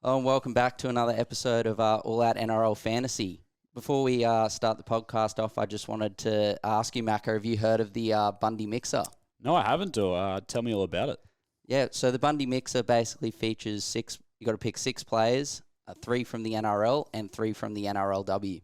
Hello and welcome back to another episode of All Out NRL Fantasy. Before we start the podcast off, I just wanted to ask you, Macca, have you heard of the Bundy Mixer? No, I haven't. Tell me all about it. Yeah, so the Bundy Mixer basically features you got to pick 6 players, 3 from the NRL and 3 from the NRLW.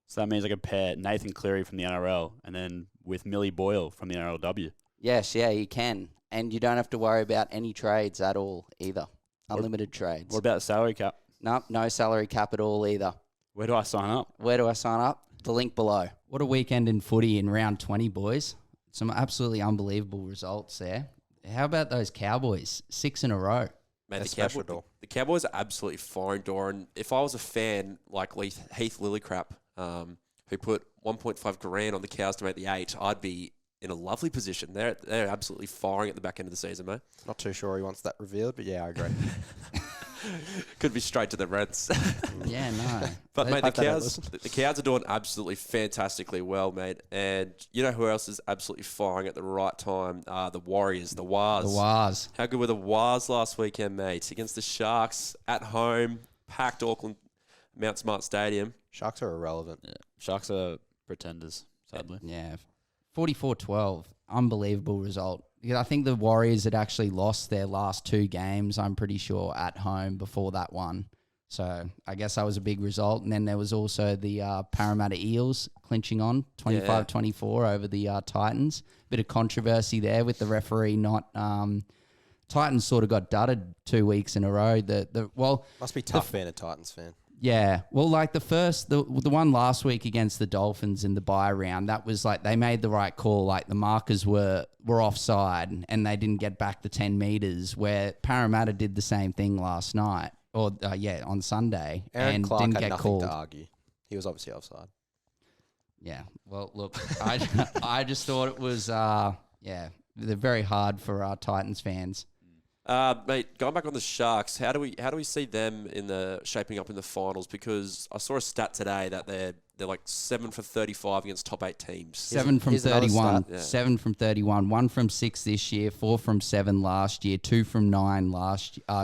So that means I could pair Nathan Cleary from the NRL and then with Millie Boyle from the NRLW. Yes, yeah, you can. And you don't have to worry about any trades at all either. Unlimited trades. What about the salary cap? No salary cap at all either. Where do I sign up? Where do I sign up? The link below. What a weekend in footy in round 20, boys. Some absolutely unbelievable results there. How about those Cowboys? 6 in a row. Mate, the Cowboys are absolutely firing, Dor. And if I was a fan like Heath Lillicrap, who put 1.5 grand on the Cows to make the 8, I'd be in a lovely position. They're absolutely firing at the back end of the season, mate. Not too sure he wants that revealed, but yeah, I agree. Could be straight to the Reds. Yeah, no. But, mate, the Cows are doing absolutely fantastically well, mate. And you know who else is absolutely firing at the right time? The Warriors, the Wars. The Wars. How good were the Wars last weekend, mate? Against the Sharks at home, packed Auckland Mount Smart Stadium. Sharks are irrelevant. Yeah. Sharks are pretenders, sadly. Yeah. 44-12. Unbelievable result. Yeah, I think the Warriors had actually lost their last 2 games, I'm pretty sure, at home before that one. So I guess that was a big result. And then there was also the Parramatta Eels clinching on 25-24 over the Titans. Bit of controversy there with the referee not... Titans sort of got dudded 2 weeks in a row. Must be tough being a Titans fan. Yeah, well, like the one last week against the Dolphins in the bye round, that was like they made the right call. Like the markers were offside and they didn't get back the 10 metres. Where Parramatta did the same thing last night, on Sunday, Aaron and Clark didn't had get nothing called. to argue. He was obviously offside. Yeah, well, look, I just thought it was they're very hard for our Titans fans. Mate, going back on the Sharks, how do we see them shaping up in the finals? Because I saw a stat today that they're like 7 for 35 against top 8 teams. 7 from 31. Yeah. 7 from 31. 1 from 6 this year. 4 from 7 last year. 2 from 9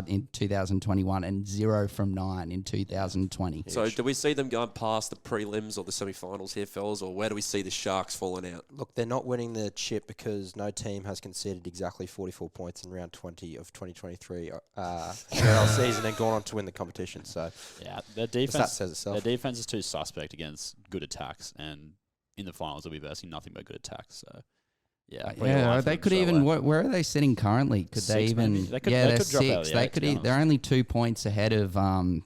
in 2021, and 0 from 9 in 2020. So, do we see them going past the prelims or the semi-finals here, fellas, or where do we see the Sharks falling out? Look, they're not winning the chip because no team has conceded exactly 44 points in round 20 of 2023 NRL season and gone on to win the competition. So, yeah, the stat says itself. Their defense is too suspect against good attacks, and in the finals they'll be versing nothing but good attacks. So, yeah, they could even. Where are they sitting currently? Could 6 they even? Maybe? They could they're drop 6. Out of the They 8, could. They're only 2 points ahead of.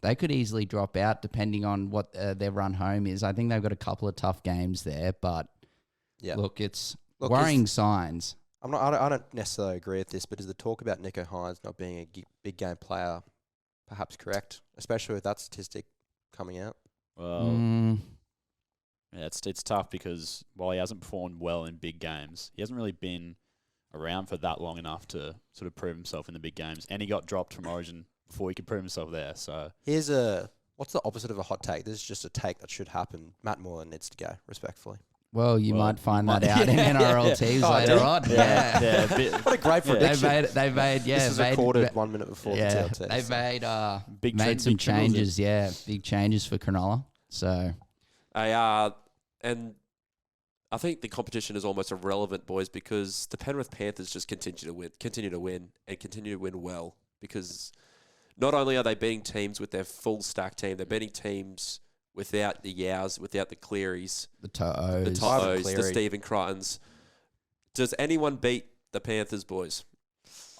They could easily drop out depending on what their run home is. I think they've got a couple of tough games there, but look, it's worrying signs. I don't necessarily agree with this, but is the talk about Nico Hines not being a big game player perhaps correct, especially with that statistic coming out? Well, yeah, it's tough because while he hasn't performed well in big games, he hasn't really been around for that long enough to sort of prove himself in the big games. And he got dropped from Origin before he could prove himself there. So what's the opposite of a hot take? This is just a take that should happen. Matt Moylan needs to go, respectfully. Well, you might find that out in NRL teams later on. What a great prediction. They've made This is recorded 1 minute before the TLT. They've made some changes. Yeah, big changes for Cronulla. So, and I think the competition is almost irrelevant, boys, because the Penrith Panthers just continue to win well. Because not only are they beating teams with their full stack team, they're beating teams without the Yows, without the Clearys, the To'os, the Stephen Crichtons. Does anyone beat the Panthers, boys?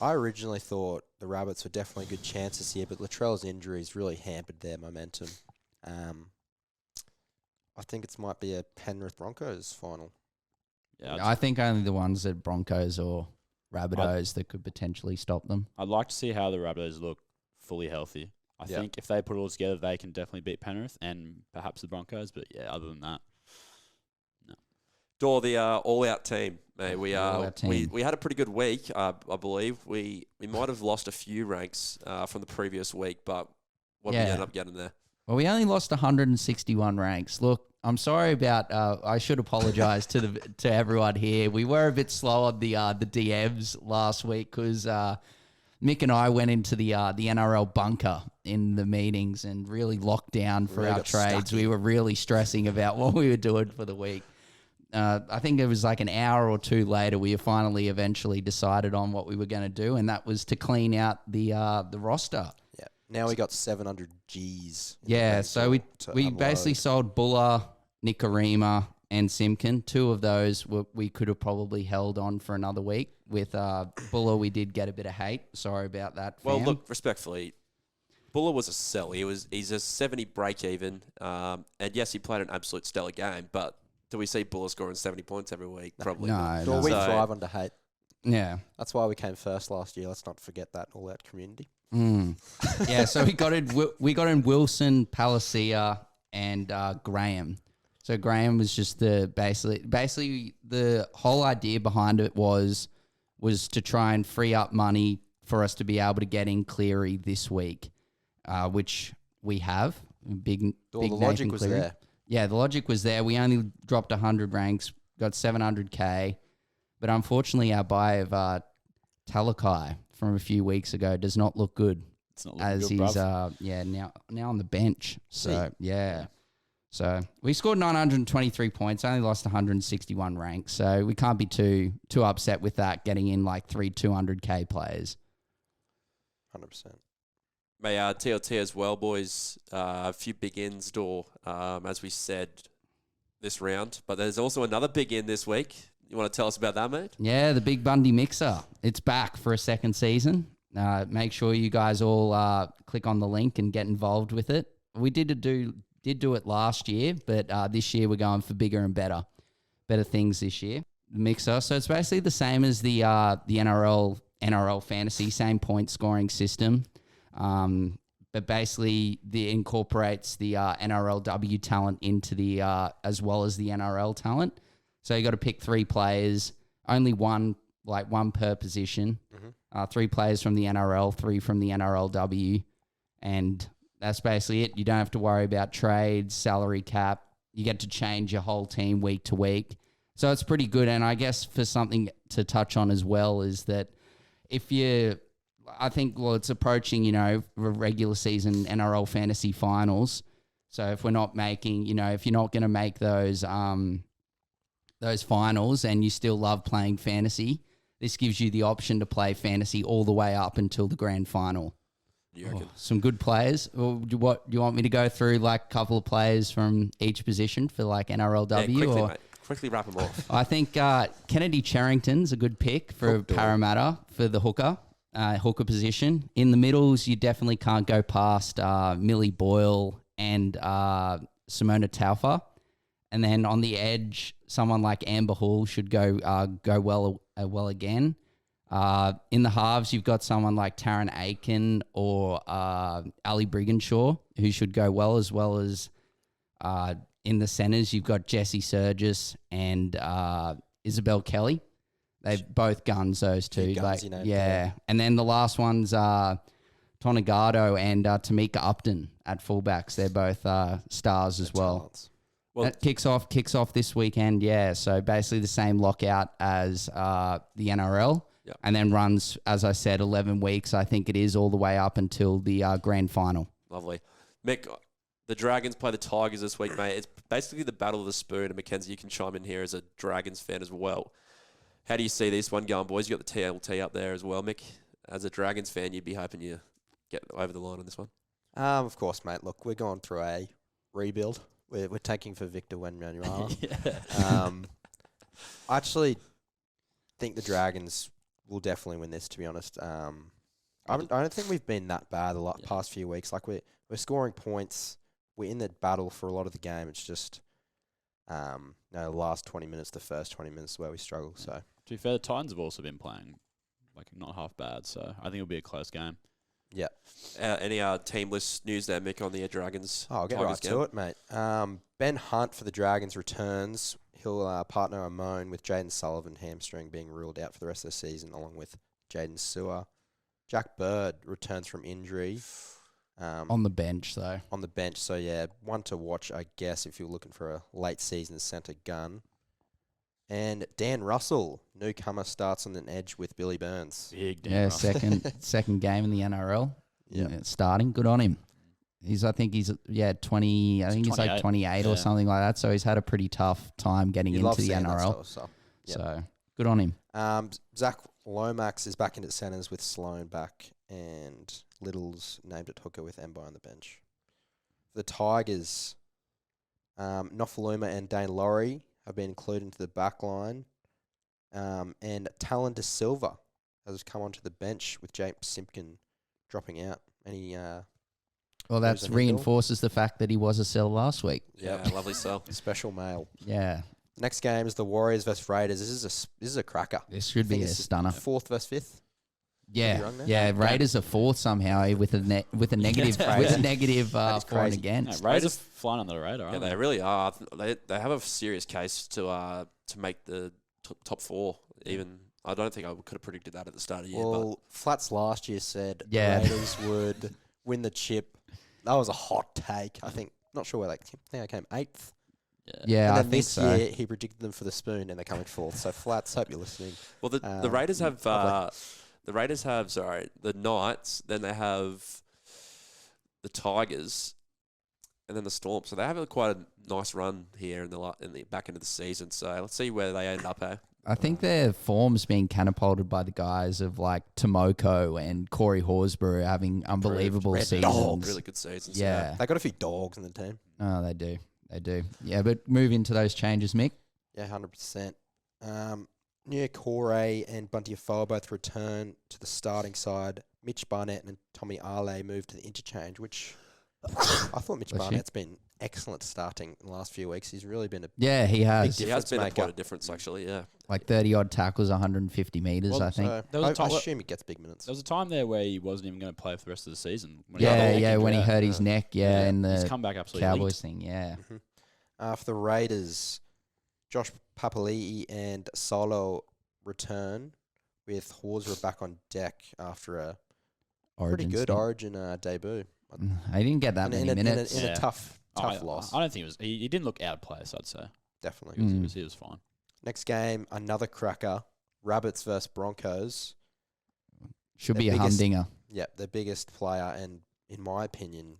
I originally thought the Rabbits were definitely a good chance this year, but Latrell's injuries really hampered their momentum. I think it might be a Penrith Broncos final. Yeah, I think only the ones that Broncos or Rabbitohs that could potentially stop them. I'd like to see how the Rabbitohs look fully healthy. I think if they put it all together, they can definitely beat Penrith and perhaps the Broncos. But yeah, other than that, no. Dor, the all-out team, mate. We had a pretty good week, I believe. We might have lost a few ranks from the previous week, but what did we end up getting there? Well, we only lost 161 ranks. Look, I'm sorry about. I should apologise to everyone here. We were a bit slow on the DMs last week because Mick and I went into the NRL bunker in the meetings and really locked down for Really our got stuck trades. in. We were really stressing about what we were doing for the week. I think it was like an hour or two later, we finally eventually decided on what we were going to do, and that was to clean out the roster. Yeah. Now we got 700 Gs. in the Yeah, rental so to we unload. basically sold Buller, Nicarima, and Simpkin. Two of those we could have probably held on for another week. With Buller, we did get a bit of hate. Sorry about that, Well, fam. look, respectfully, Buller was a sell. He's a 70 break even, and yes, he played an absolute stellar game. But do we see Buller scoring 70 points every week? Probably not. No, Well, we So- thrive under hate. Yeah. That's why we came first last year. Let's not forget that all-out community. Yeah, so we got in Wilson, Palacia, and Graham. So Graham was just basically the whole idea behind it was to try and free up money for us to be able to get in Cleary this week, which we have. Big The Nathan logic was Cleary. there. Yeah, the logic was there. We only dropped 100 ranks, got 700K, but unfortunately our buy of Talakai from a few weeks ago does not look good. It's not looking As good, he's bruv. now on the bench. So yeah. So we scored 923 points, only lost 161 ranks. So we can't be too upset with that, getting in like 200K players. 100%. May TLT as well, boys. A few big ins door, as we said, this round. But there's also another big in this week. You want to tell us about that, mate? Yeah, the big Bundy Mixer. It's back for a second season. Make sure you guys all click on the link and get involved with it. We did do it last year, but this year we're going for bigger and better things this year. The Mixer. So it's basically the same as the NRL Fantasy, same point scoring system. But basically it incorporates the NRLW talent into the as well as the NRL talent. So you got to pick 3 players, only one per position. 3 players from the NRL, 3 from the NRLW, and that's basically it. You don't have to worry about trades, salary cap. You get to change your whole team week to week. So it's pretty good. And I guess for something to touch on as well is that it's approaching, regular season NRL fantasy finals. So if we're not making, if you're not going to make those finals and you still love playing fantasy, this gives you the option to play fantasy all the way up until the grand final. You reckon? Some good players. Or do you want me to go through like a couple of players from each position for like NRLW? Yeah, quickly, or mate. Quickly wrap them off. I think Kennedy Charrington's a good pick for Hook door. Parramatta for the hooker position. In the middles, you definitely can't go past Millie Boyle and Simona Taufa. And then on the edge, someone like Amber Hall should go well again. In the halves, you've got someone like Taryn Aiken or Ali Briganshaw, who should go well as in the centres, you've got Jesse Surgis and Isabel Kelly. They've both guns, those two. Gunsy name, yeah. And then the last one's Tonegado and Tamika Upton at fullbacks. They're both stars as well. Talents. Well, That kicks off this weekend, yeah. So basically the same lockout as the NRL. Yep. And then runs, as I said, 11 weeks. I think it is all the way up until the grand final. lovely. Mick, the Dragons play the Tigers this week, mate. It's basically the battle of the spoon, and Mackenzie, you can chime in here as a Dragons fan as well. How do you see this one going, boys? You got the TLT up there as well, Mick. As a Dragons fan, you'd be hoping you get over the line on this one. Of course, mate. Look, we're going through a rebuild. We're taking for Victor Wembanyama. I actually think the Dragons will definitely win this, to be honest. I don't think we've been that bad the past few weeks. Like, we're scoring points. We're in the battle for a lot of the game. It's just the last 20 minutes, the first 20 minutes where we struggle. So To be fair, the Titans have also been playing not half bad, so I think it'll be a close game. yeah. Any team list news there, Mick, on the Dragons? Oh, I'll get Tigers right game? to it, mate. Ben Hunt for the Dragons returns. He'll partner Amon with Jaden Sullivan, hamstring being ruled out for the rest of the season, along with Jaden Sewer. Jack Bird returns from injury. On the bench, though. On the bench, so yeah, one to watch, I guess, if you're looking for a late season centre gun. And Dan Russell, newcomer, starts on an edge with Billy Burns. Big damn Yeah, rough. second game in the NRL. Yeah. Starting. Good on him. I think he's 20. I think he's like 28 Yeah. or something like that. So he's had a pretty tough time getting You into love the seeing that NRL. sort of stuff. Yep. So good on him. Zach Lomax is back into centres with Sloan back, and Little's named at hooker with Embo on the bench. The Tigers, Nofaluma and Dane Laurie have been included into the back line, and Talon De Silva has come onto the bench with James Simpkin dropping out. Any Well, that Who's an reinforces the fact that he was a sell last week. Yeah, lovely sell. special mail? Yeah, Next game is the Warriors versus Raiders. This is a cracker. this should I be think a this is stunner. 4th versus 5th. Yeah, wrong there? yeah. Raiders are fourth somehow with a negative crazy. negative That is for and crazy. against. No, Raiders flying under the radar, Yeah, aren't they they? really are. They have a serious case to make the top 4. Even I don't think I could have predicted that at the start of the year. Well, Flats last year said Yeah. the Raiders would win the chip. That was a hot take. I think, not sure where they came. I think they came 8th. Yeah, and I then think this so. year he predicted them for the spoon, and they're coming 4th. So Flats, hope you're listening. Well, the Raiders have lovely. the Knights, then they have the Tigers, and then the Storm. So they have quite a nice run here in the back end of the season. So let's see where they end up. I think their form's being catapulted by the guys of like Tomoko and Corey Horsburgh having unbelievable Red seasons. Dogs. Really good seasons. Yeah. They got a few dogs in the team. Oh, they do. They do. Yeah, but move into those changes, Mick. Yeah, 100%. Nia Corey and Bunty Afoa both return to the starting side. Mitch Barnett and Tommy Ale moved to the interchange, which I thought Mitch Bless you. Barnett's been excellent starting in the last few weeks. He's really been a Yeah, he has. Big He has difference been maker. quite a difference, actually. Yeah. Like 30-odd tackles, 150 metres, Well, I think. So There was a I time- assume he gets big minutes. There was a time there where he wasn't even going to play for the rest of the season. When he got Yeah, the yeah, neck when he injury. hurt his neck, in He's the come back absolutely Cowboys linked. thing, yeah. For the Raiders, Josh Papali'i and Solo return with Horsburgh back on deck after a Origin pretty good stint. Origin debut. I didn't get that And many in minutes. a Yeah. tough I loss, don't think it was. He didn't look out of place, I'd say. definitely. Mm. He was fine. Next game, another cracker. Rabbits versus Broncos. Should the be a biggest- humdinger. Yep, the biggest player and, in my opinion,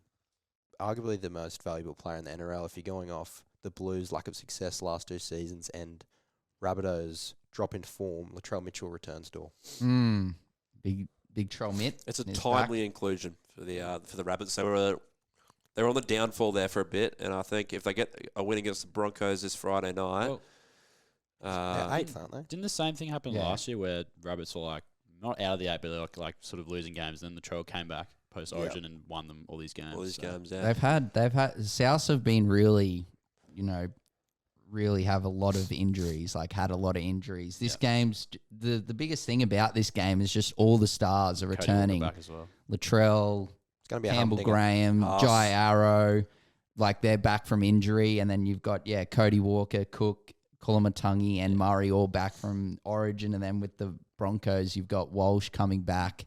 arguably the most valuable player in the NRL if you're going off the Blues' lack of success last 2 seasons and Rabbitohs drop in form. Latrell Mitchell returns door. Big troll mitt. It's a is timely inclusion for the Rabbits. They were on the downfall there for a bit, and I think if they get a win against the Broncos this Friday night, Well, They're 8th, aren't they? didn't the same thing happen Yeah. last year where Rabbits were like not out of the 8, but they were like sort of losing games, and then the Trail came back post Origin and won them all these games. all these so. games, yeah. They've had Souths have been really, really have a lot of injuries. Like had a lot of injuries. This game's the biggest thing about this game is just all the stars are Cody returning. Walker back as well. Latrell, It's going to be a Campbell humdinger. Graham, Haas. Jai Arrow, like they're back from injury, and then you've got Cody Walker, Cook, Kolomatangi, and Murray all back from Origin, and then with the Broncos, you've got Walsh coming back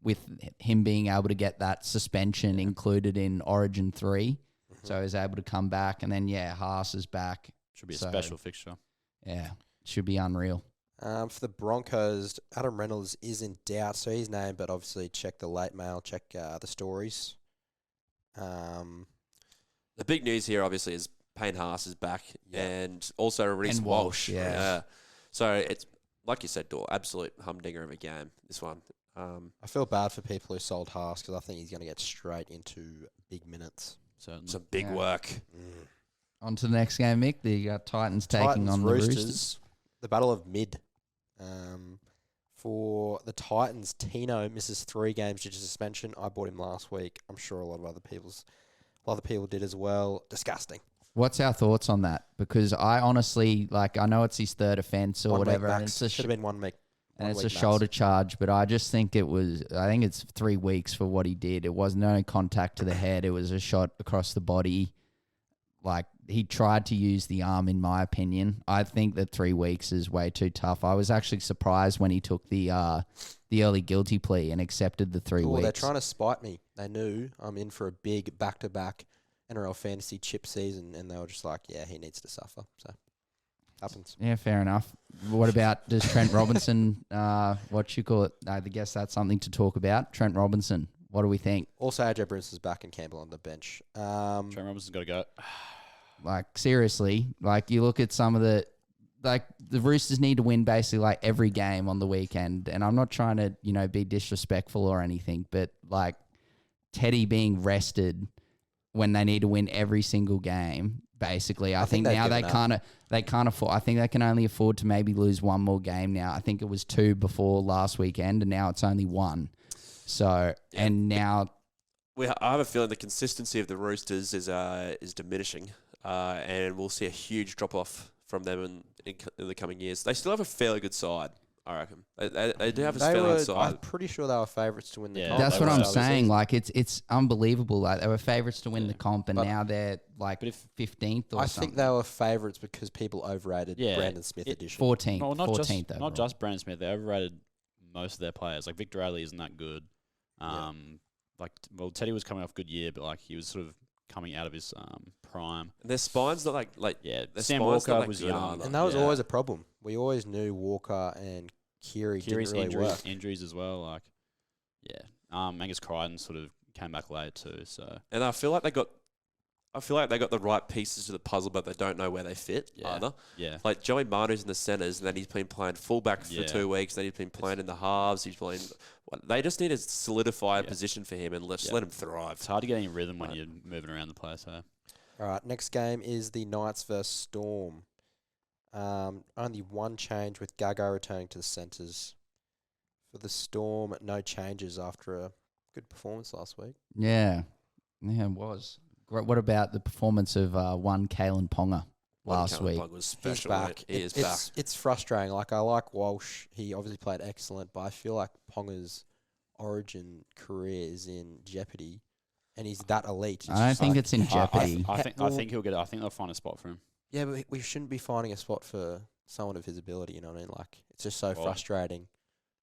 with him being able to get that suspension included in Origin 3, so he's able to come back, and then Haas is back. Should be a So- special fixture. Yeah, should be unreal. For the Broncos, Adam Reynolds is in doubt, so he's named, but obviously check the late mail, check the stories. The big news here, obviously, is Payne Haas is back, and also Reece And Walsh. Walsh, yeah. So it's like you said, Dor, absolute humdinger of a game. This one. I feel bad for people who sold Haas because I think he's going to get straight into big minutes. Certainly. Some big Yeah. work. On to the next game, Mick. The Titans taking on the Roosters. The battle of mid. For the Titans, Tino misses 3 games due to suspension. I bought him last week. I'm sure a lot of other people did as well. Disgusting. What's our thoughts on that? Because I honestly, I know it's his 3rd offence or 1 week whatever, and max. it's a Should have been 1 week. and 1 it's a week max. shoulder charge, but I just think I think it's 3 weeks for what he did. It was no contact to the head. It was a shot across the body. Like, he tried to use the arm, in my opinion. I think that 3 weeks is way too tough. I was actually surprised when he took the early guilty plea and accepted the 3 weeks. They're trying to spite me. They knew I'm in for a big back-to-back NRL Fantasy chip season, and they were just like, yeah, he needs to suffer. So Happens. Yeah, fair enough. What about does Trent Robinson? What you call it? I guess that's something to talk about. Trent Robinson. What do we think? Also, AJ Bruce is back and Campbell on the bench. Trent Robinson's got to go. Like seriously, like you look at some of the Roosters need to win basically like every game on the weekend, and I'm not trying to be disrespectful or anything, but like Teddy being rested when they need to win every single game. Basically, I think now they can't afford. I think they can only afford to maybe lose one more game now. I think it was 2 before last weekend, and now it's only 1. So and now I have a feeling the consistency of the Roosters is diminishing, and we'll see a huge drop off from them in the coming years. They still have a fairly good side, I reckon. They do have a fairly good side. I'm pretty sure they were favourites to win the comp. That's what I'm saying. Like it's unbelievable. Like they were favourites to win the comp, and But now they're like 15th or I something. think they were favourites because people overrated Brandon Smith edition. 14th. Well, not 14th just not just Brandon Smith. They overrated most of their players. Like Victor Radley isn't that good. Teddy was coming off a good year, but like he was sort of coming out of his prime. And their spine's not like Sam Walker was good young, either. And that was always a problem. We always knew Walker and Kiri's didn't really work. Injuries as well. Like, Angus Crichton sort of came back late too. So, and I feel like they got the right pieces to the puzzle, but they don't know where they fit either. Yeah. Like Joey Manu's in the centres, and then he's been playing fullback for 2 weeks. Then he's been playing in the halves. He's playing. They just need to solidify a position for him and let him thrive. It's hard to get any rhythm when you're moving around the place. So. All right, next game is the Knights versus Storm. Only one change with Gago returning to the centres. For the Storm, no changes after a good performance last week. Yeah, it was. What about the performance of one Kalen Ponga last week? Ponga was special. He's back. He is back. It's frustrating. Like I like Walsh. He obviously played excellent, but I feel like Ponga's origin career is in jeopardy, and he's that elite. I don't think it's in jeopardy. I think he'll get. I think they'll find a spot for him. Yeah, but we shouldn't be finding a spot for someone of his ability. You know what I mean? Like it's just so frustrating.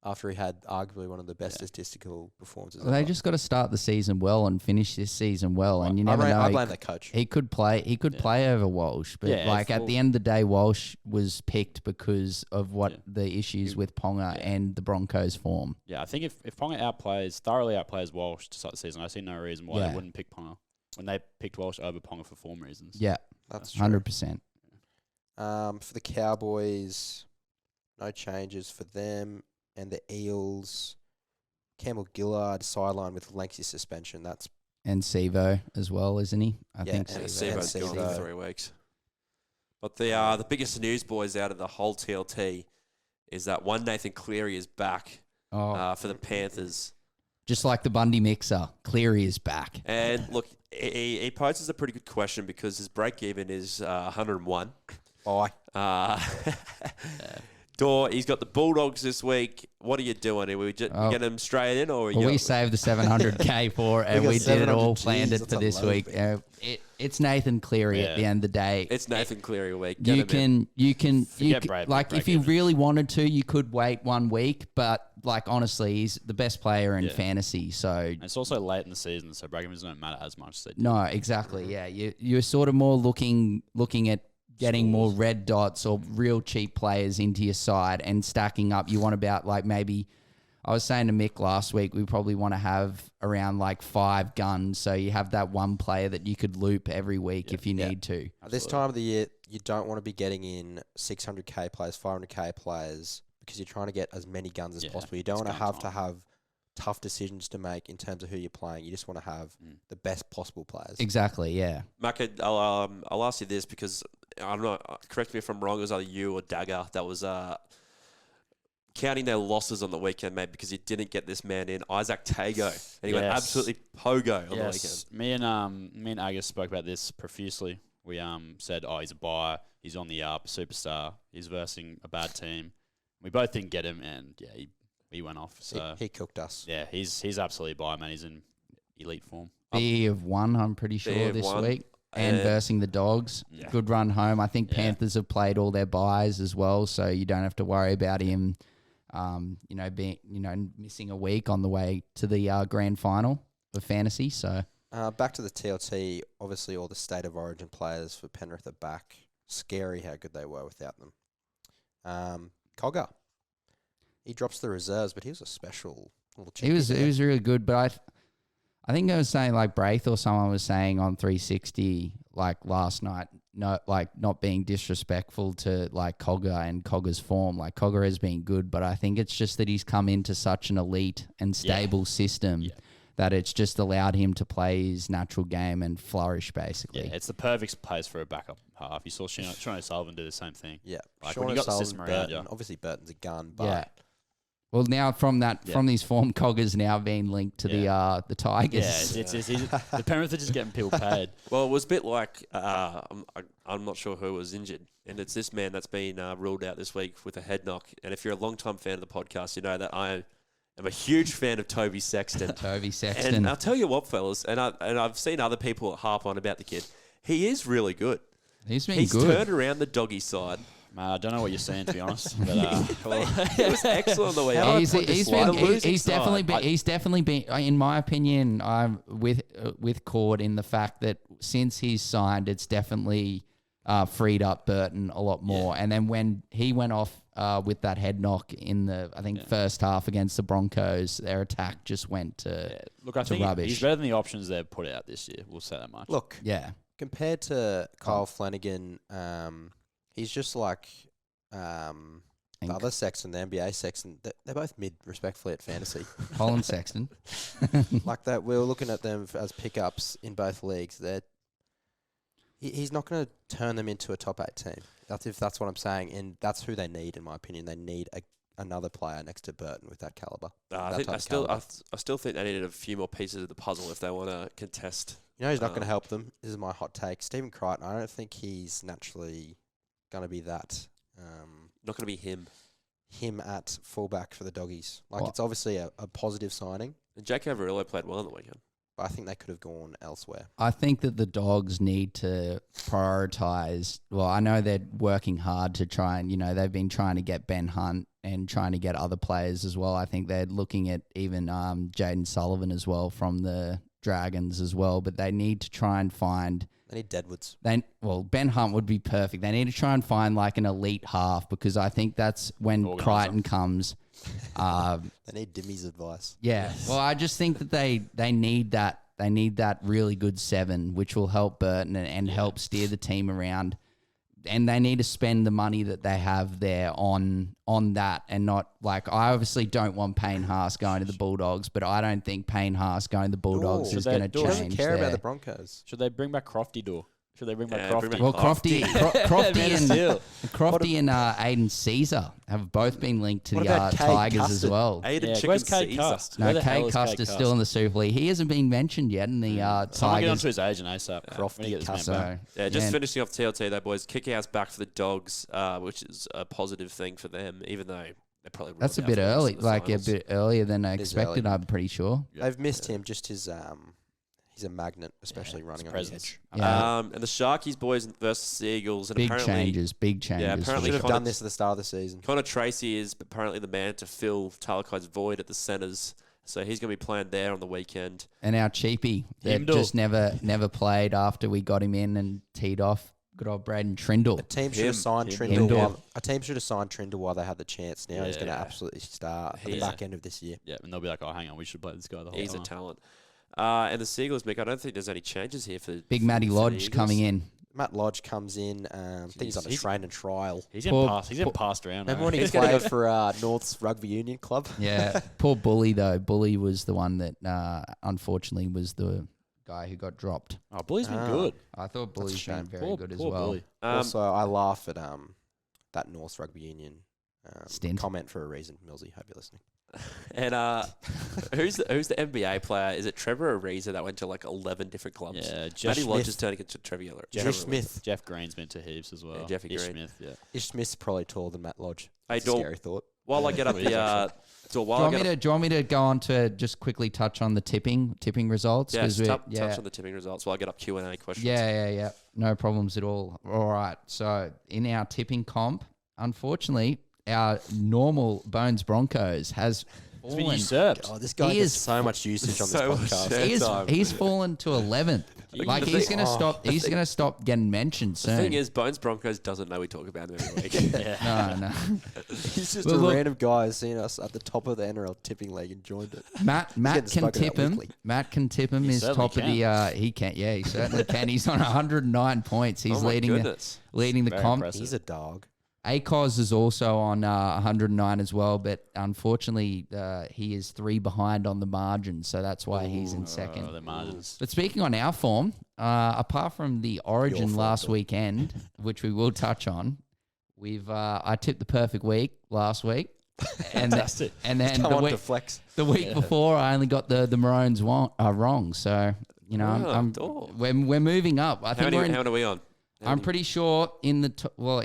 After he had arguably one of the best statistical performances. They just got to start the season well and finish this season well, and you never know. I blame the coach. He could play. He could play over Walsh, but at the end of the day, Walsh was picked because of the issues with Ponga and the Broncos' form. Yeah, I think if Ponga thoroughly outplays Walsh to start the season, I see no reason why they wouldn't pick Ponga when they picked Walsh over Ponga for form reasons. Yeah, that's 100%. For the Cowboys, no changes for them. And the Eels, Campbell Gillard sidelined with lengthy suspension. And Sevo as well, isn't he? I think Sevo's gone for 3 weeks. But the biggest news, boys, out of the whole TLT is that one Nathan Cleary is back for the Panthers. Just like the Bundy Mixer, Cleary is back. And look, he poses a pretty good question because his break-even is 101. Bye. He's got the Bulldogs this week. What are you doing? Are we just get him straight in, or we saved the $700K for, and we did it all planned it for this week. It's Nathan Cleary at the end of the day. It's Nathan Cleary week. You can like if you really wanted to, you could wait 1 week, but like honestly, he's the best player in fantasy. So and it's also late in the season, so break evens don't matter as much. So no, exactly. Yeah, you're sort of more looking at getting more red dots or real cheap players into your side and stacking up. You want about like maybe, I was saying to Mick last week, we probably want to have around like 5 guns. So you have that one player that you could loop every week if you need to. At this time of the year, you don't want to be getting in 600K players, 500K players because you're trying to get as many guns as possible. You don't want to have tough decisions to make in terms of who you're playing. You just want to have the best possible players. Exactly, yeah. Macca, I'll ask you this because I don't know. Correct me if I'm wrong. It was either you or Dagger that was counting their losses on the weekend, mate, because you didn't get this man in, Isaac Tago, and he went absolutely pogo on the weekend. Me and Agus spoke about this profusely. We said, he's a buyer, he's on the up, superstar, he's versing a bad team. We both didn't get him, and he went off. So he cooked us. Yeah, he's absolutely a buyer, man. He's in elite form. BE of 1, I'm pretty sure this week. And versing the Dogs. Yeah. Good run home. I think Panthers have played all their buys as well, so you don't have to worry about him missing a week on the way to the grand final of fantasy. So back to the TLT, obviously all the State of Origin players for Penrith are back. scary how good they were without them. Cogger, he drops the reserves, but he was a special little chick. He was really good, but I think I was saying like Braith or someone was saying on 360 like last night, not being disrespectful to like Cogger and Cogger's form. Like Cogger has been good, but I think it's just that he's come into such an elite and stable system that it's just allowed him to play his natural game and flourish basically. Yeah, it's the perfect place for a backup half. You saw Sean O'Sullivan do the same thing. Yeah, Like Sean when you got the O'Sullivan, system around Burton, you. obviously Burton's a gun, but Well, now from these form, Cogger's now being linked to the Tigers. Yeah, the Penrith are just getting people paid. Well, it was a bit like I'm not sure who was injured, and it's this man that's been ruled out this week with a head knock. And if you're a long-time fan of the podcast, you know that I am a huge fan of Toby Sexton. And I'll tell you what, fellas, and I've seen other people harp on about the kid. He is really good. He's turned around the doggy side. Man, I don't know what you're saying, to be honest. But, It was excellent the way he's definitely been, in my opinion, I'm with Cord in the fact that since he's signed, it's definitely freed up Burton a lot more. And then when he went off with that head knock in the, I think, first half against the Broncos, their attack just went to Look, I think rubbish. he's better than the options they've put out this year. We'll say that much. look, Yeah. compared to Kyle Flanagan, he's just like the other Sexton, the NBA Sexton. They're both mid, respectfully, at fantasy. Colin Sexton. Like that, we were looking at them as pickups in both leagues. He's not going to turn them into a top 8 team. That's what I'm saying, and that's who they need, in my opinion. They need another player next to Burton with that caliber. I still think they needed a few more pieces of the puzzle if they want to contest. You know, he's not going to help them. This is my hot take. Stephen Crichton, I don't think he's naturally going to be that. Not going to be him. Him at fullback for the Doggies. Like, it's obviously a positive signing, And Jake Averillo played well on the weekend. but I think they could have gone elsewhere. I think that the Dogs need to prioritise. Well, I know they're working hard to try and, they've been trying to get Ben Hunt and trying to get other players as well. I think they're looking at even Jaden Sullivan as well from the Dragons as well, but they need to try and find... They need Deadwoods. Ben Hunt would be perfect. They need to try and find like an elite half because I think that's when Crichton comes. They need Dimmy's advice. Yeah. Well, I just think that they need that. They need that really good 7, which will help Burton and help steer the team around. And they need to spend the money that they have there on that and not like I obviously don't want Payne Haas going to the Bulldogs, but I don't think Payne Haas going to the Bulldogs is going to change. He doesn't care about the Broncos. Should they bring back Crofty Door? Should they bring back Crofty? Well, Crofty and Aiden Caesar have both been linked to the Tigers as well. Where's Cade Cust? No, Cade Cust is still in the Super League. He hasn't been mentioned yet in the Tigers. Someone get onto his agent ASAP. Crofty, Just finishing off TLT though, boys. Kick-out's back for the Dogs, which is a positive thing for them, even though they probably that's a bit early, like a bit earlier than I expected. I'm pretty sure they've missed him. Just his he's a magnet, especially running on the edge. And the Sharkies boys versus the Eagles. And big changes. Yeah, apparently should have done this at the start of the season. Connor Tracy is apparently the man to fill Talakai's void at the centres. So he's going to be playing there on the weekend. And our cheapie that just never played after we got him in and teed off. Good old Braden Trindle. A team should have signed Trindle while they had the chance. Now he's going to absolutely start at the back end of this year. Yeah, and they'll be like, oh, hang on, we should play this guy the whole time. He's a talent. And the Seagulls, Mick, I don't think there's any changes here for Big Matty Lodge coming in. Matt Lodge comes in. I think he's on a train and trial. He's getting passed around. Remember when he played for North's Rugby Union Club? Yeah. Poor Bully, though. Bully was the one that, unfortunately, was the guy who got dropped. Oh, Bully's been good. I thought Bully's been very good as well. Bully. Also, I laugh at that North's Rugby Union stint. Comment for a reason. Millsy, hope you're listening. And who's the NBA player? Is it Trevor Ariza that went to like 11 different clubs? Yeah, Matty Lodge is turning into Trevor Jeff Smith. Jeff Green's been to heaps as well. Yeah, Jeffy Green. Smith, yeah. Ish Smith's probably taller than Matt Lodge. Hey, scary thought. While I get up the... Do you want me to go on to just quickly touch on the tipping results? Yeah, touch on the tipping results while I get up Q&A questions. Yeah. No problems at all. All right. So in our tipping comp, unfortunately, our normal Bones Broncos has It's been fallen. usurped. Oh, this guy He gets is so much usage on this so much podcast. shit. He's fallen to 11th. Like he's gonna stop. He's gonna stop getting mentioned The soon. thing is, Bones Broncos doesn't know we talk about him every week. no. He's just Well, a look- random guy who's seen us at the top of the NRL tipping league and joined it. Matt getting can spoken tip about him. weekly. Matt can tip him. He He's certainly top of the. He can. Yeah, he certainly can. He's on 109 points. He's Oh my leading goodness. the Very comp. impressive. He's a dog. Acos is also on 109 as well, but unfortunately he is 3 behind on the margin, so that's why he's in second. Oh, the margins. But speaking on our form, apart from the Origin form, last Bill. weekend, which we will touch on, I tipped the perfect week last week, and Fantastic. and then Come the on week to flex. before I only got the Maroons wrong. So you know we're moving up. I How think many, we're in, how many are we on? I'm pretty sure in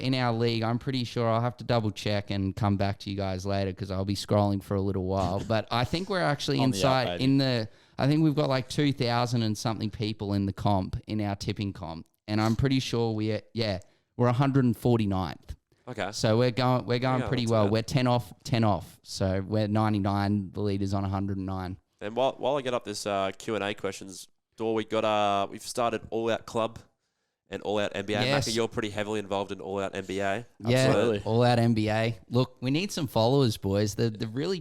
in our league, I'm pretty sure I'll have to double check and come back to you guys later because I'll be scrolling for a little while. But I think we're actually On the inside up, in the. I think we've got like 2,000 and something people in the comp in our tipping comp, and I'm pretty sure we're 149th. Okay. So we're going Yeah, pretty that's well. bad. We're 10 off. So we're 99. The leader's on 109. And while I get up this Q&A questions, Dor, we've started All Out Club and All Out NBA. Yes. Macca, you're pretty heavily involved in All Out NBA. Absolutely. Yeah, all out NBA. Look, we need some followers, boys. The really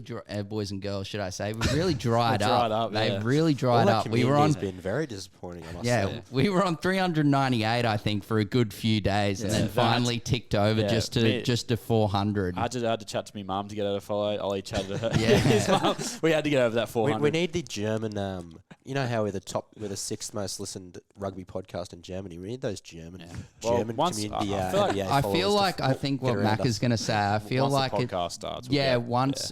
boys and girls, should I say? We've really dried Dried up. up, yeah. They've really dried All that up. We were on. community's been very disappointing, I must Yeah, say. we were on 398, I think, for a good few days, and Yeah. then finally ticked over Yeah, just me- to 400. I had to chat to my mum to get her to follow. Ollie chatted to her. Yeah. His mum. We had to get over that We 400. need the German. You know how we're the 6th most listened rugby podcast in Germany. We need those German Well, German once- community. I feel like- NBA I followers feel to like I think what get around Mac is us. going to say. I feel Once like the it. podcast starts. we'll Yeah, get-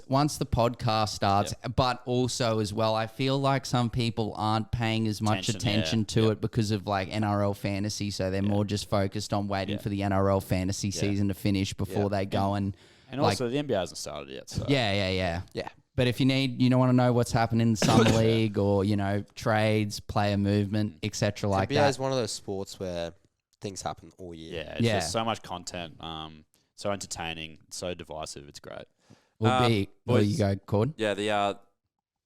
once the podcast starts, but also as well, I feel like some people aren't paying as much attention to it because of like NRL Fantasy, so they're more just focused on waiting for the NRL Fantasy season to finish before they go and And also, the NBA hasn't started yet. So. yeah. Yeah. But if you want to know what's happening in summer league or trades, player movement, etc. like NBA that. is one of those sports where things happen all year. Yeah, it's Yeah. just so much content, so entertaining, so divisive. It's great. Will be where boys. you go, Cord. Yeah,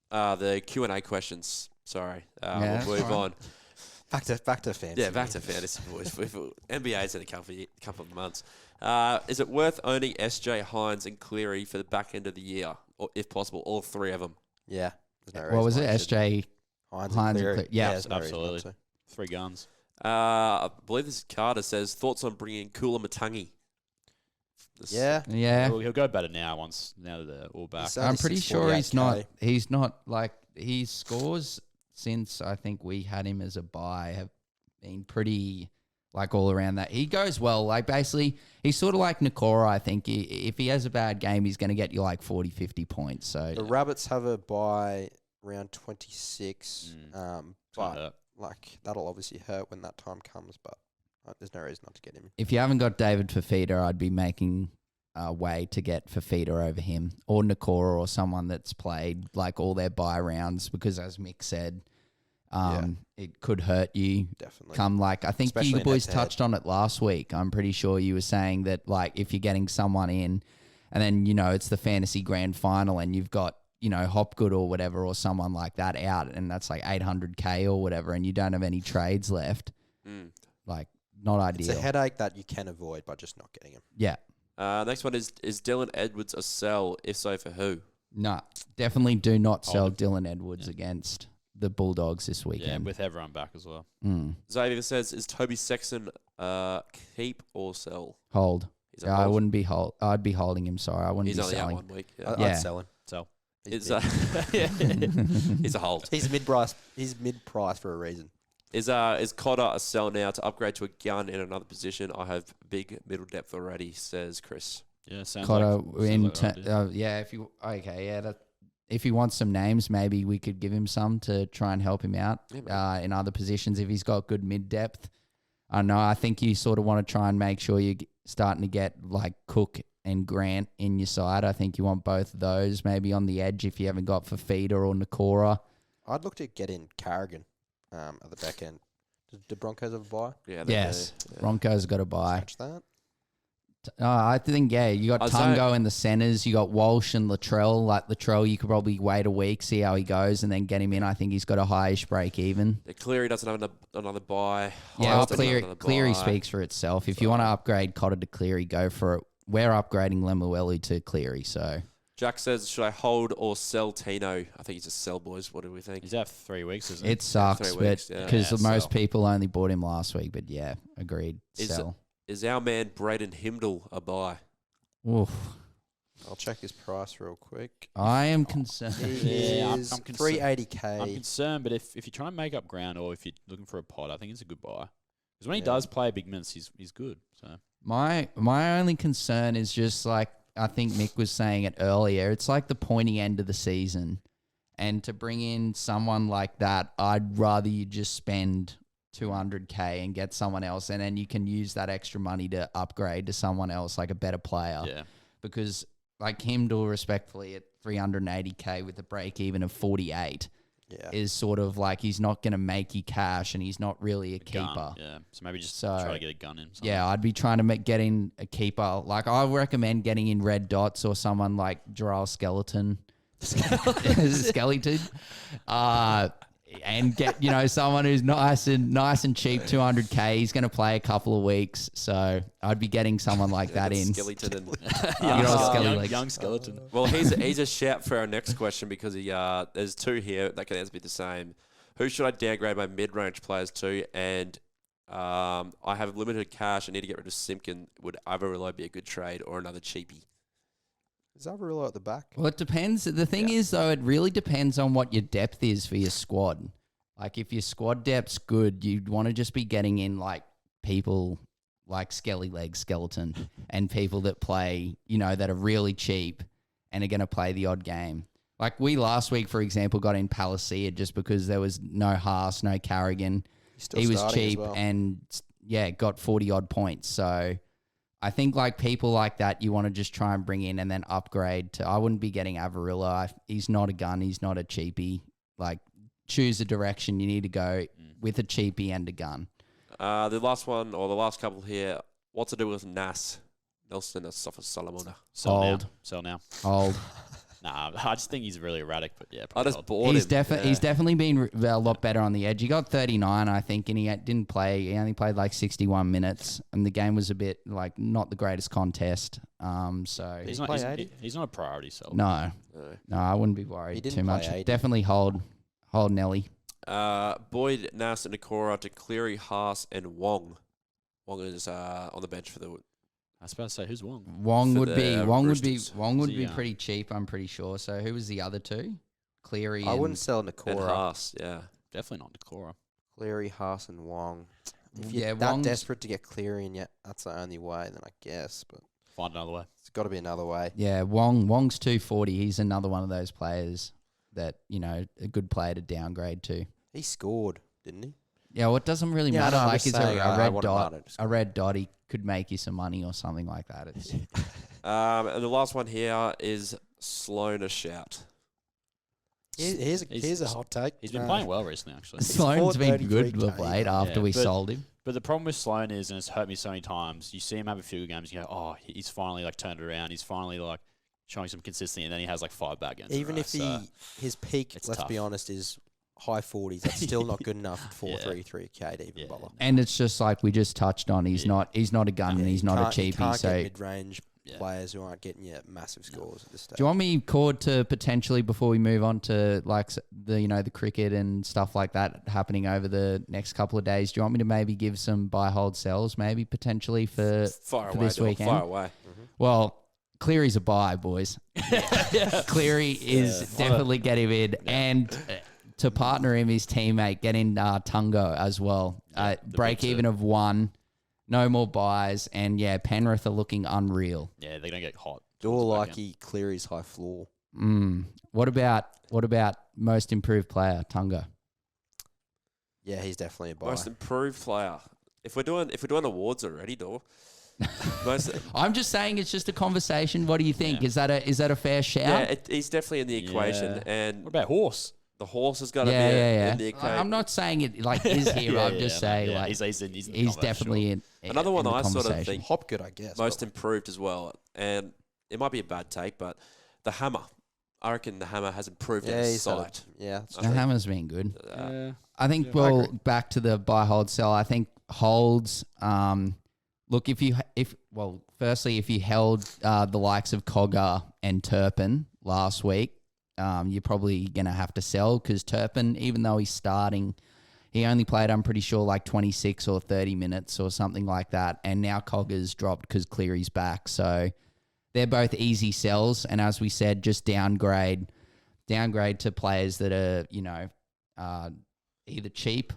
the Q&A questions. Sorry. Yeah, We'll move on. Back to fantasy. Yeah, back to fantasy, boys. NBA's in a couple of months. Is it worth owning SJ, Hines, and Cleary for the back end of the year, or if possible, all 3 of them? Yeah. There's no What reason was why it? you should. SJ. Hines Hines and and Cleary. Cleary. Yeah, there's no reason not absolutely. to. 3 guns. I believe this is Carter says, thoughts on bringing Kula Matangi? Yeah. Yeah. He'll go better now that they're all back. He's I'm only pretty sure 648K. he's not like his scores since I think we had him as a buy have been pretty like all around that. He goes well. Like basically he's sort of like Nakora, I think. If he has a bad game, he's going to get you like 40, 50 points. So The Rabbits have a bye round 26. But hurt. like that'll obviously hurt when that time comes, but there's no reason not to get him. if you haven't got David Fafita, I'd be making a way to get Fafita over him or Nakora or someone that's played like all their buy rounds because as Mick said, it could hurt you. Definitely. Come like I think Especially you in boys head-to-head. touched on it last week. I'm pretty sure you were saying that like if you're getting someone in and then it's the fantasy grand final and you've got Hopgood or whatever or someone like that out and that's like 800k or whatever and you don't have any trades left, like not ideal. It's a headache that you can avoid by just not getting him. Yeah. Next one is Dylan Edwards a sell? If so, for who? No, definitely do not sell Dylan Edwards against the Bulldogs this Yeah, weekend. with everyone back as well. Xavier says, is Toby Sexton keep or sell? Hold. He's a I hold. wouldn't be hold. I'd be holding him. Sorry, I wouldn't He's be only out selling. 1 week. Yeah. I'd Yeah. sell him. So He's It's, big. he's a hold. He's mid-price. He's mid-price for a reason. Is Cotter a sell now to upgrade to a gun in another position? I have big middle depth already, says Chris. yeah, sounds Cotter like in an idea. yeah. If you want some names, maybe we could give him some to try and help him out in other positions if he's got good mid depth. I don't know. I think you sort of want to try and make sure you're starting to get like Cook and Grant in your side. I think you want both of those maybe on the edge if you haven't got Fafita or Nakora. I'd look to get in Carrigan at the back end. Do Broncos have a bye? Yeah. Yes, Broncos got to buy. Scratch that. I think, you got Isaiah- Tungo in the centres. You got Walsh and Latrell. Like Latrell, you could probably wait a week, see how he goes, and then get him in. I think he's got a high-ish break even. Cleary doesn't have another buy. Yeah, Hyde doesn't have Cleary, another Cleary buy. speaks for itself. If you want to upgrade Cotter to Cleary, go for it. We're upgrading Lemuelu to Cleary, so... Jack says, should I hold or sell Tino? I think he's just sell, boys. What do we think? He's out 3 weeks, isn't he? It sucks, 3 but weeks, yeah. because Yeah, most sell. people only bought him last week. But yeah, agreed. Sell. Is our man Braden Himdall a buy? Oof. I'll check his price real quick. I am concerned. He Yeah, I'm is concerned. 380k. I'm concerned, but if you try and make up ground or if you're looking for a pod, I think it's a good buy. Because when he Yeah. does play big minutes, he's good. So My only concern is just like I think Mick was saying it earlier. It's like the pointy end of the season, and to bring in someone like that, I'd rather you just spend 200k and get someone else, and then you can use that extra money to upgrade to someone else, like a better player. yeah, Because like Himdall, respectfully, at 380k with a break even of 48 Yeah. is sort of like he's not going to make you cash, and he's not really a gun, keeper. yeah. So maybe just So, try to get a gun in. Yeah, I'd be trying to get in a keeper. Like I recommend getting in Red Dots or someone like Jarrell Skeleton. Skeleton. And get, someone who's nice and cheap, 200k. He's going to play a couple of weeks. So I'd be getting someone like that in. Skeleton and young skeleton. well, he's a shout for our next question because there's two here that can answer be the same. Who should I downgrade my mid-range players to? And I have limited cash. I need to get rid of Simpkin. Would Avarillo be a good trade or another cheapie? Is Avarillo at the back? Well, it depends. The thing is, though, it really depends on what your depth is for your squad. Like, if your squad depth's good, you'd want to just be getting in, like, people like Skelly Leg Skeleton and people that play, that are really cheap and are going to play the odd game. Like, we last week, for example, got in Palacia just because there was no Haas, no Carrigan. He was cheap and, got 40-odd points. So... I think like people like that, you want to just try and bring in and then upgrade to. I wouldn't be getting Avarillo. He's not a gun. He's not a cheapie. Like, choose a direction you need to go with a cheapie and a gun. The last one or the last couple here. What's to do with Nas? Nelson Salamona. Sell now. Hold. Nah, I just think he's really erratic. But yeah, I probably just hold. bought He's him. He's definitely been a lot better on the edge. He got 39, I think, and he didn't play. He only played like 61 minutes, and the game was a bit like not the greatest contest. So He's not a priority sell. no, I wouldn't be He worried didn't too play much. 80. Definitely hold Nelly. Boyd, Nas, and Nakora to Cleary, Haas, and Wong. Wong is on the bench for the. I was about to say, who's Wong? Wong For would be the Roosters. Wong would Is he be young? pretty cheap, I'm pretty sure. So who was the other two? Cleary. I and wouldn't sell And Nakora. Haas, yeah. Definitely not Decora. Cleary, Haas, and Wong. If you're Yeah, that Wong's- desperate to get Cleary in yet, that's the only way, then I guess. But Find another way. it's got to be another way. Yeah, Wong's 240. He's another one of those players that a good player to downgrade to. He scored, didn't he? Yeah, well, it doesn't really Yeah, matter. no, I'm Like, just it's saying, a I red want dot. Martin to A red dot. He could make you some money or something like that. It's And the last one here is Sloan a shout. Here's a hot take. He's been playing well recently, actually. Sloan's been good 433K, of late after yeah, we but- sold him. But the problem with Sloan is, and it's hurt me so many times, you see him have a few good games, you go, oh, he's finally like turned it around. He's finally like showing some consistency, and then he has like 5 bad games. Even if his peak, it's let's tough. be honest, is high 40s, that's still not good enough at 433k to even bother. And it's just like we just touched on. He's not a gun and he's not a You cheapie. can't So get mid-range Yeah. players who aren't getting you massive scores at this stage. do you want me, Cord, to potentially, before we move on to like the cricket and stuff like that happening over the next couple of days, do you want me to maybe give some buy, hold, sells maybe potentially for Fire for away, this dog, weekend? Fire away. Well, Cleary's a buy, boys. Cleary is definitely get him in. And to partner him, his teammate, get in Tungo as well. Break big even of 1. No more buys. And yeah, Penrith are looking unreal. Yeah, they're going to get hot. Dorlaki, Cleary's high floor. What about most improved player, Tungo? Yeah, he's definitely a buy. Most improved player. If we're doing awards already, Dor. I'm just saying it's just a conversation. What do you think? Yeah. Is that a fair shout? Yeah, he's definitely in the equation, Yeah. and What about Horse? the horse has got to Yeah, be yeah. in the equation. I'm not saying it like is here. I'm just saying like he's in the he's convo, definitely sure. Another one in the I sort of conversation. think Hopgood, I guess. most improved as well, and it might be a bad take, but the Hammer. I reckon the Hammer has improved yeah, at he's had sight. that's The true. Hammer's been good. Yeah. I think, Yeah, I well, agree. back to the buy, hold, sell. I think holds, look, firstly, if you held the likes of Cogger and Turpin last week, you're probably going to have to sell because Turpin, even though he's starting, he only played, I'm pretty sure, like 26 or 30 minutes or something like that. And now Cogger's dropped because Cleary's back. So they're both easy sells. And as we said, just downgrade to players that are, either cheap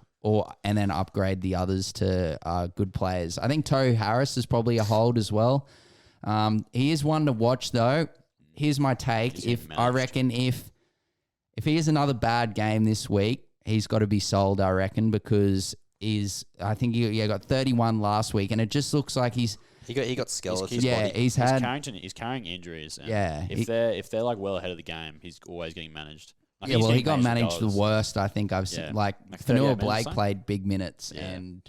and then upgrade the others to good players. I think Tohu Harris is probably a hold as well. He is one to watch though. Here's my take. He's If getting I managed. reckon if he has another bad game this week, he's got to be sold, I reckon, because I think he got 31 last week, and it just looks like he's He got skeleton. he's had He's carrying injuries. And Yeah, if they're like well ahead of the game, he's always getting managed. Like, yeah. he's Well, he getting got managed the goals. worst I think I've seen. Yeah. Like Like 38 Fanua minutes or Blake something? played big minutes, Yeah. and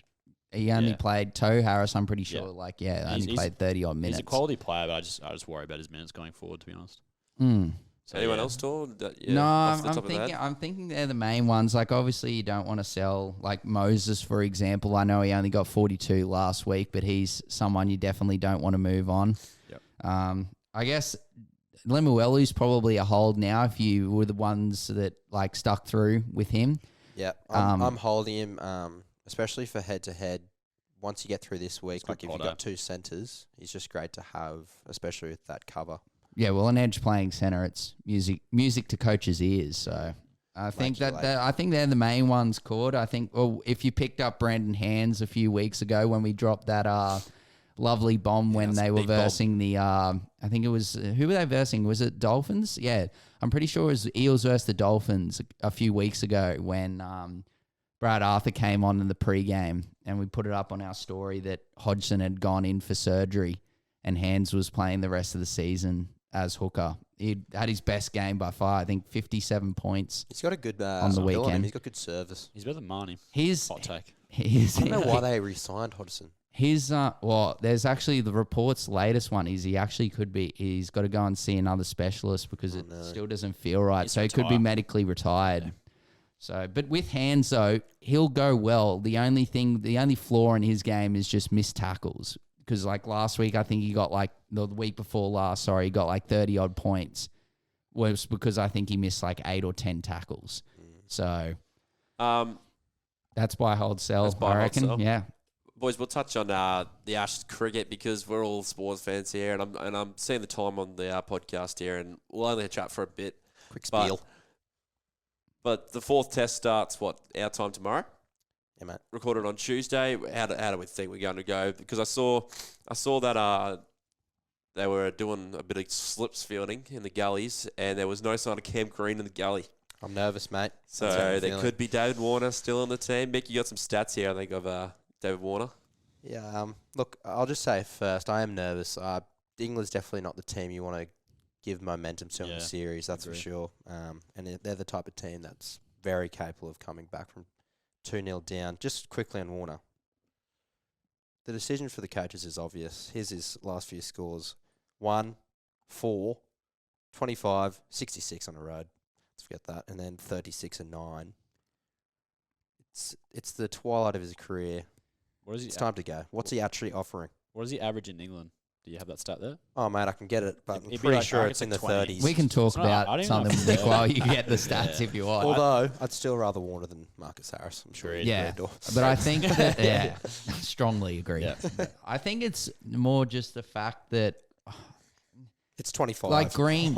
he only Yeah. played Tohu Harris. I'm pretty sure. Yeah. Only He's- played 30 odd minutes. He's a quality player, but I just worry about his minutes going forward. To be honest. Mm. So, Anyone yeah. else, Tor? No, off the I'm top of the head? thinking. I'm thinking they're the main ones. Like, obviously, you don't want to sell like Moses, for example. I know he only got 42 last week, but he's someone you definitely don't want to move on. Yep. I guess Lemuelu's probably a hold now. If you were the ones that like stuck through with him, Yeah, Um, I'm holding him, especially for head to head. Once you get through this week, good like if you've fodder. got two centres, he's just great to have, especially with that cover. yeah. Well, an edge playing center, it's music to coaches' ears. So I think Like you like. I think they're the main ones. Cord. I think. Well, if you picked up Brandon Hands a few weeks ago when we dropped that lovely bomb when that's a they were big bomb. versing the I think it was who were they versing? Was it Dolphins? Yeah, I'm pretty sure it was Eels versus the Dolphins a few weeks ago when Brad Arthur came on in the pregame and we put it up on our story that Hodgson had gone in for surgery and Hands was playing the rest of the season as hooker. He had his best game by far. I think 57 points. He's got a good On the skill him. weekend. He's got good service. He's better than Marnie. His Hot take. his I don't know why they re-signed Hodgson. His there's actually the report's latest one is he actually could be he's got to go and see another specialist because it no. still doesn't feel right. He's So he could be retired. medically retired. So, but with Hands though, he'll go well. The only flaw in his game is just missed tackles. Because like last week, I think he got like the week before last, he got like 30 odd points. Was because I think he missed like 8 or 10 tackles. So that's buy hold sell. That's buy, I hold, reckon. sell. Yeah. Boys, we'll touch on the Ashes cricket because we're all sports fans here, and I'm seeing the time on the podcast here, and we'll only chat for a bit. Quick But- spiel. But the fourth test starts our time tomorrow. Yeah, mate. Recorded on Tuesday. How do we think we're going to go? Because I saw that they were doing a bit of slips fielding in the gullies, and there was no sign of Cam Green in the gully. I'm nervous, mate. So That's how I'm there feeling. could be David Warner still on the team. Mick, you got some stats here, I think, of David Warner. Yeah. Look, I'll just say first, I am nervous. England's definitely not the team you want to give momentum to in Yeah, the series. That's agree. for sure. And they're the type of team that's very capable of coming back from 2-0 down. Just quickly on Warner. The decision for the coaches is obvious. Here's his last few scores. 1, 4, 25, 66 on the road. Let's forget that. And then 36 and 9. It's the twilight of his career. What is he? It's time to go. What's he actually offering? What is he average in England? Do you have that stat there? Oh, mate, I can get it, but I'm It'd be pretty like- sure I it's reckon in the it's like 30s. 20s. We can talk No, I about don't even something, know if Nick, while you Yeah. get the stats Yeah. if you want. Although, I'd still rather Warner than Marcus Harris. I'm sure. Agreed. you'd Yeah. agree, Dor. But I think that, yeah, strongly agree. Yeah. I think it's more just the fact that, It's 25. like Green,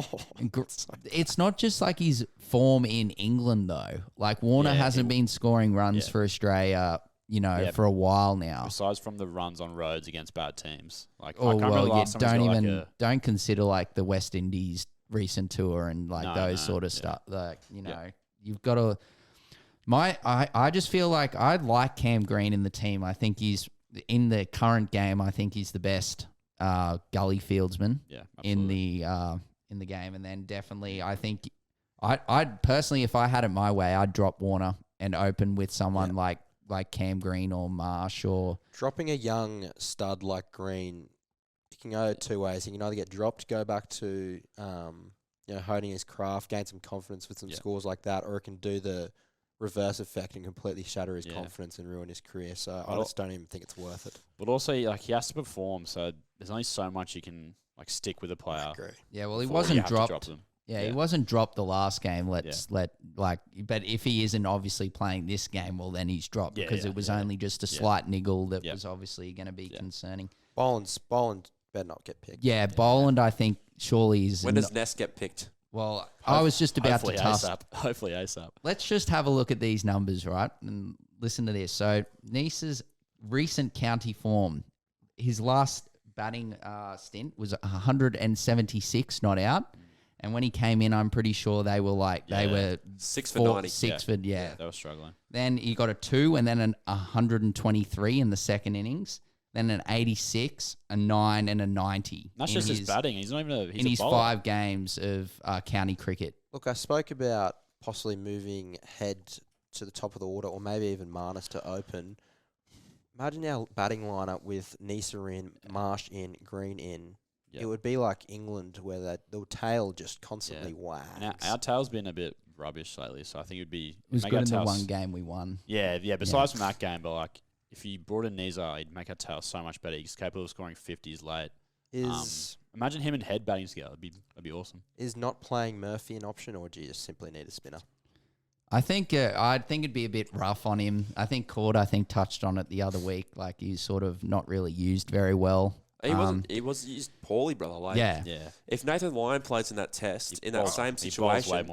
it's not just like his form in England though. Like Warner Yeah, hasn't been scoring runs Yeah. for Australia, Yeah. for a while now. Besides from the runs on roads against bad teams, like I Oh can't remember well, the you last time he's got, like, don't consider like the West Indies recent tour and like No, those no, sort of yeah. stuff. Like Yeah. you've got to. I just feel like I like Cam Green in the team. I think he's in the current game. I think he's the best gully fieldsman yeah, in absolutely. the game. And then definitely, I think I'd personally, if I had it my way, I'd drop Warner and open with someone like like Cam Green or Marsh or Dropping a young stud like Green, it can go two ways. He can either get dropped, go back to honing his craft, gain some confidence with some scores like that, or it can do the reverse effect and completely shatter his confidence and ruin his career. So I just don't even think it's worth it. But also, like, he has to perform, so there's only so much you can like stick with a player. I agree. yeah, well, he before you wasn't have to dropped. drop them. He wasn't dropped the last game. But if he isn't obviously playing this game, well, then he's dropped because it was only just a slight niggle that was obviously going to be concerning. Boland better not get picked. Yeah, Boland, I think surely is. When does Ness get picked? Well, I was just about to touch. Hopefully ASAP. Let's just have a look at these numbers, right? And listen to this. So, Nice's recent county form, his last batting stint was 176 not out. And when he came in, I'm pretty sure they were 6 for 90. Yeah. They were struggling. Then he got a 2 and then an 123 in the second innings. Then an 86, a 9, and a 90. That's just his batting. He's not even he's in a his bowler. 5 games of county cricket. Look, I spoke about possibly moving Head to the top of the order or maybe even Marnus to open. Imagine our batting lineup with Nisa in, Marsh in, Green in. Yep. It would be like England where the tail just constantly wags. And our tail's been a bit rubbish lately, so I think it would be... It was good in the one game we won. Yeah, besides from that game, but like if you brought in Nisa, he'd make our tail so much better. He's capable of scoring 50s late. Imagine him and Head batting together. That'd be awesome. Is not playing Murphy an option, or do you just simply need a spinner? I think it'd be a bit rough on him. I think Cord touched on it the other week. Like he's sort of not really used very well. He was used poorly, brother. Like, if Nathan Lyon plays in that test, in that same situation,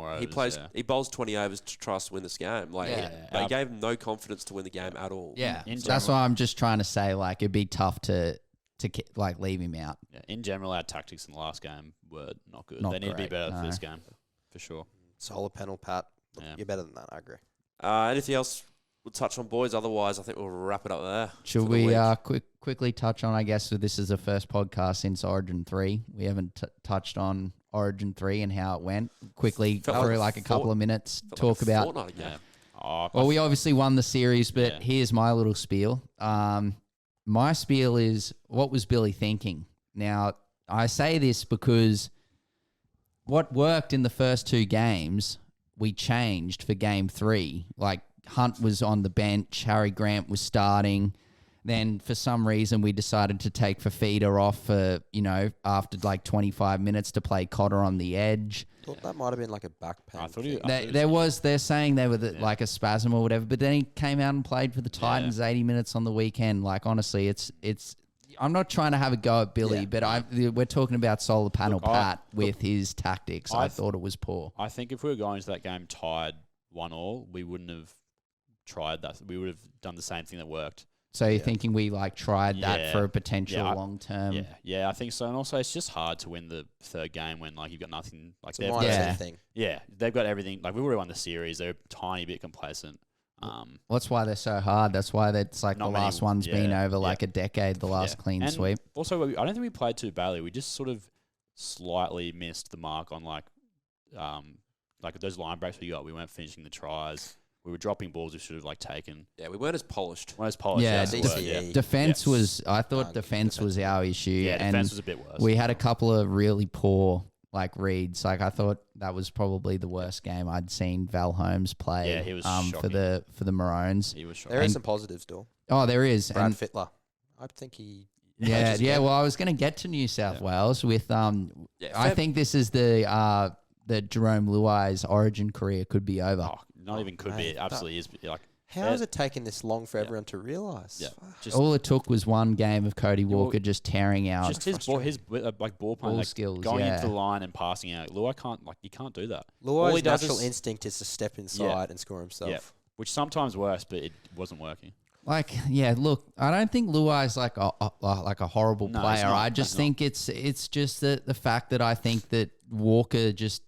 he bowls 20 overs to try to win this game. Like, they gave him no confidence to win the game at all. Yeah, that's why I'm just trying to say, like, it'd be tough to like leave him out. Yeah. In general, our tactics in the last game were not good. Not they need to be great, better for this game, for sure. Solar panel, Pat. Look, you're better than that. I agree. Anything else we'll touch on, boys? Otherwise, I think we'll wrap it up there. Should we quickly touch on, I guess, this is the first podcast since Origin 3. We haven't touched on Origin 3 and how it went. Quickly, for like a couple of minutes, talk about... Well, we obviously won the series, but here's my little spiel. My spiel is, what was Billy thinking? Now, I say this because what worked in the first 2 games, we changed for game 3. Like, Hunt was on the bench, Harry Grant was starting. Then for some reason we decided to take Fafita off for, after like 25 minutes to play Cotter on the edge. Thought that might have been like a back pain. They're saying they were like a spasm or whatever, but then he came out and played for the Titans 80 minutes on the weekend. Like, honestly, it's I'm not trying to have a go at Billy, but we're talking about solar panel Pat with his tactics. I thought it was poor. I think if we were going into that game tied 1-1, we wouldn't have tried that. We would have done the same thing that worked. So you're thinking we tried that for a potential long term? Yeah, I think so. And also, it's just hard to win the third game when you've got nothing. Like they've got everything. Like we would have won the series. They're a tiny bit complacent. Well, that's why they're so hard. That's why it's like the last one's been over like a decade. The last clean sweep. Also, I don't think we played too badly. We just sort of slightly missed the mark on like those line breaks we got. We weren't finishing the tries. We were dropping balls we should have taken. Yeah, we weren't as polished. Defense was. I thought defense was our issue. Yeah, and defense was a bit worse. We had a couple of really poor reads. Like I thought that was probably the worst game I'd seen Val Holmes play. Yeah, he was for the Maroons. He was shocking. There is some positives still. Oh, there is. Brad Fittler. I think he. Yeah. Well, I was going to get to New South Wales with I think this is the Jerome Luai's Origin career could be over. Oh, not even could be. It absolutely is. Like, how has it taken this long for everyone to realise? Yeah. All it took was one game of Cody Walker just tearing out. Just his ball playing skills, going into the line and passing out. Luai you can't do that. Luai's natural instinct is to step inside and score himself. Yeah. Which sometimes works, but it wasn't working. Look, I don't think Luai's like a horrible player. I just think it's just the fact that I think that Walker just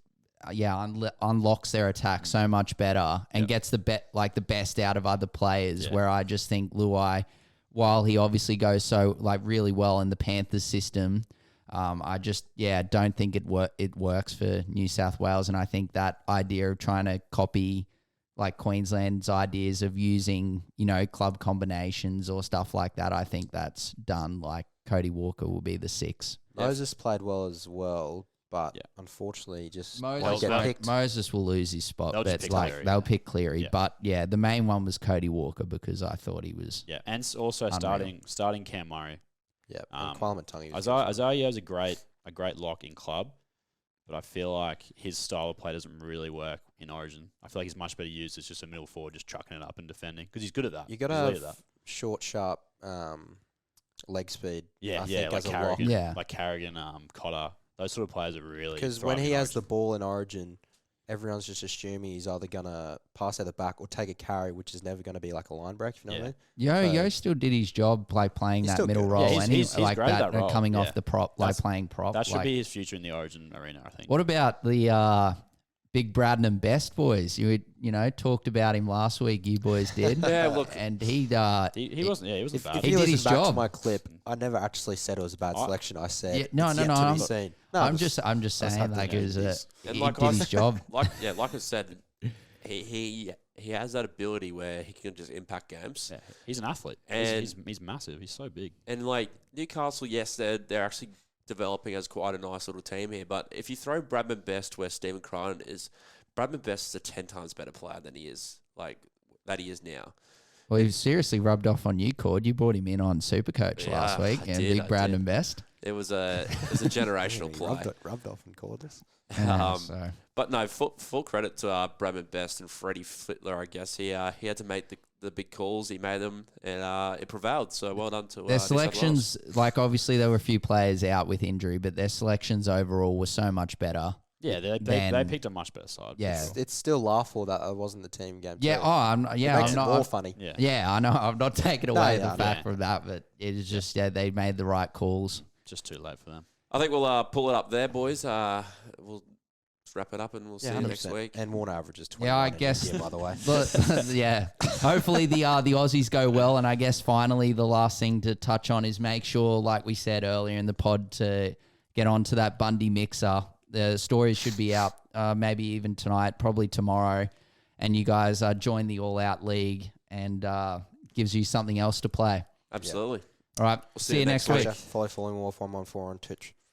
unlocks their attack so much better and gets the best out of other players. Where I just think Luai, while he obviously goes so really well in the Panthers system, I just don't think it works for New South Wales. And I think that idea of trying to copy like Queensland's ideas of using, club combinations or stuff like that, I think that's done. Like Cody Walker will be the 6. Moses played well as well, but Yeah. unfortunately just Moses, won't get picked. Moses will lose his spot. They'll just That's pick like Cleary, they'll yeah. pick Cleary, Yeah. but the main one was Cody Walker because I thought he was. Yeah, and also starting Cam Murray. Yeah, Um, and Kwame Tungi. Isaiah is a great lock in club, but I feel like his style of play doesn't really work in Origin. I feel like he's much better used as just a middle forward, just chucking it up and defending because he's good at that. You got to He's elite at have that. short, sharp leg speed. Yeah, I yeah, think like as a lock. Carrigan, Yeah. like Carrigan, Cotter. Those sort of players are really Because when thriving he in has the Origin. ball in Origin, everyone's just assuming he's either gonna pass out the back or take a carry, which is never gonna be like a line break. If you know what I mean? Yo So- still did his job, like playing He's that still middle good. role, Yeah, he's- and he's like great at that that role, coming yeah. off the prop, like That's- playing prop. That should like, be his future in the Origin arena, I think. What about the Big Braden and Best boys? You talked about him last week. You boys did. Yeah, look, and he He wasn't. Yeah, he wasn't If, bad. if He you did listen his back to job. my clip, I never actually said it was a bad selection. I said Yeah, no, it's no, yet no, to I'm- be seen. No, I'm just I saying, just had to like know it was this. And he like did I his said- job. like I said, he has that ability where he can just impact games. Yeah, he's an athlete. And- He's massive. He's so big. And like Newcastle, yes, they're actually developing as quite a nice little team here. But if you throw Bradman Best where Stephen Crichton is, Bradman Best is a 10 times better player than he is now. Well, he seriously rubbed off on you, Cord. You brought him in on Supercoach Yeah, last week, I and did, Big I Braden did. and Best. It was a generational He play. rubbed off and called us. Yeah, Um, so. But no, full credit to Bradman Best and Freddie Flittler. I guess he had to make the big calls. He made them, and it prevailed. So well done to Their New South Wales. selections, like obviously there were a few players out with injury, but their selections overall were so much better. Yeah, they Then- picked a much better side. Yeah. It's still laughable that it wasn't the team game. Yeah. too. Oh, it makes I'm it not. more funny. Yeah. Yeah, I know. I'm not taking No, away yeah, the I fact know. from that, but it is just they made the right calls. Just too late for them. I think we'll pull it up there, boys. We'll wrap it up, and we'll see Yeah, you next 100%. week. And Warner averages 21. Yeah, I in guess- India, by the way. But yeah, hopefully the Aussies go well, and I guess finally the last thing to touch on is make sure, like we said earlier in the pod, to get onto that Bundy Mixer. The stories should be out maybe even tonight, probably tomorrow, and you guys join the All Out League and gives you something else to play. Absolutely. All right, see see you you next next week. week. Follow Falling Wolf 114 on Twitch.